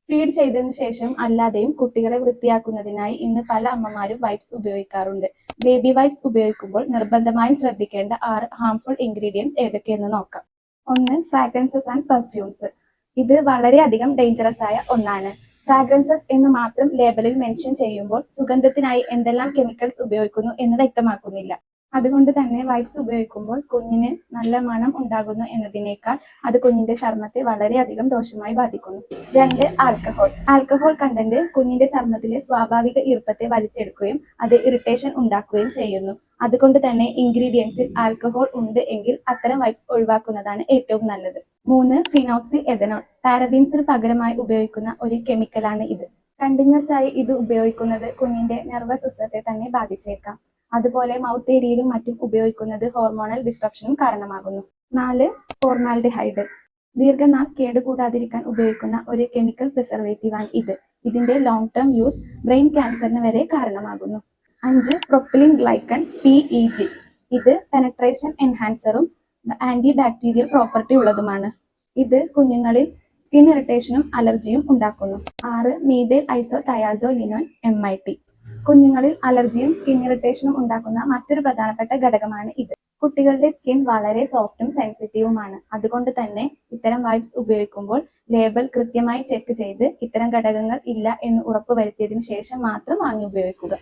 Feed ചെയ്തതിനു ശേഷം അല്ലാതെയും കുട്ടികളെ വൃത്തിയാക്കുന്നതിനായി ഇന്ന് പല അമ്മമാരും വൈപ്സ് ഉപയോഗിക്കാറുണ്ട്. ബേബി വൈപ്സ് ഉപയോഗിക്കുമ്പോൾ നിർബന്ധമായും ശ്രദ്ധിക്കേണ്ട 6 ഹാംഫുൾ ഇൻഗ്രീഡിയൻസ് ഏതൊക്കെയെന്ന് നോക്കാം. 1. Fragrances and perfumes. ഇത് വളരെയധികം ഡേഞ്ചറസ് ആയ ഒന്നാണ്. ഫ്രാഗ്രൻസസ് എന്ന് മാത്രം ലേബലിൽ മെൻഷൻ ചെയ്യുമ്പോൾ സുഗന്ധത്തിനായി എന്തെല്ലാം കെമിക്കൽസ് ഉപയോഗിക്കുന്നു എന്ന് വ്യക്തമാക്കുന്നില്ല. അതുകൊണ്ട് തന്നെ വൈപ്സ് ഉപയോഗിക്കുമ്പോൾ കുഞ്ഞിന് നല്ല മണം ഉണ്ടാകുന്നു എന്നതിനേക്കാൾ അത് കുഞ്ഞിന്റെ ചർമ്മത്തെ വളരെയധികം ദോഷമായി ബാധിക്കുന്നു. 2. ആൽക്കഹോൾ. ആൽക്കഹോൾ കണ്ടന്റ് കുഞ്ഞിന്റെ ചർമ്മത്തിലെ സ്വാഭാവിക ഈർപ്പത്തെ വലിച്ചെടുക്കുകയും അത് ഇറിറ്റേഷൻ ഉണ്ടാക്കുകയും ചെയ്യുന്നു. അതുകൊണ്ട് തന്നെ ഇൻഗ്രീഡിയൻസിൽ ആൽക്കഹോൾ ഉണ്ട് എങ്കിൽ അത്തരം വൈപ്സ് ഒഴിവാക്കുന്നതാണ് ഏറ്റവും നല്ലത്. 3. Phenoxy ethanol. പാരബീൻസിന് പകരമായി ഉപയോഗിക്കുന്ന ഒരു കെമിക്കലാണ് ഇത്. കണ്ടിന്യൂസ് ആയി ഇത് ഉപയോഗിക്കുന്നത് കുഞ്ഞിന്റെ നെർവസ് സിസ്റ്റത്തെ തന്നെ ബാധിച്ചേക്കാം. അതുപോലെ മൗത്ത് ഏരിയയിലും മറ്റും ഉപയോഗിക്കുന്നത് ഹോർമോണൽ ഡിസ്ട്രപ്ഷനും കാരണമാകുന്നു. 4. ഫോർമാൽഡിഹൈഡ്. ദീർഘനാൾ കേടുകൂടാതിരിക്കാൻ ഉപയോഗിക്കുന്ന ഒരു കെമിക്കൽ പ്രിസർവേറ്റീവ് ആണ് ഇത്. ഇതിന്റെ ലോങ് ടേം യൂസ് ബ്രെയിൻ ക്യാൻസറിന് വരെ കാരണമാകുന്നു. 5. Propylene glycol PEG. ഇത് പെനട്രേഷൻ എൻഹാൻസറും ആന്റി ബാക്ടീരിയൽ പ്രോപ്പർട്ടി ഉള്ളതുമാണ്. ഇത് കുഞ്ഞുങ്ങളിൽ സ്കിൻ ഇറിറ്റേഷനും അലർജിയും ഉണ്ടാക്കുന്നു. 6. Methyl isothiazolinone MIT. കുഞ്ഞുങ്ങളിൽ അലർജിയും സ്കിൻ ഇറിറ്റേഷനും ഉണ്ടാക്കുന്ന മറ്റൊരു പ്രധാനപ്പെട്ട ഘടകമാണ് ഇത്. കുട്ടികളുടെ സ്കിൻ വളരെ സോഫ്റ്റും സെൻസിറ്റീവുമാണ്. അതുകൊണ്ട് തന്നെ ഇത്തരം വൈപ്സ് ഉപയോഗിക്കുമ്പോൾ ലേബൽ കൃത്യമായി ചെക്ക് ചെയ്ത് ഇത്തരം ഘടകങ്ങൾ ഇല്ല എന്ന് ഉറപ്പുവരുത്തിയതിനു ശേഷം മാത്രം വാങ്ങി ഉപയോഗിക്കുക.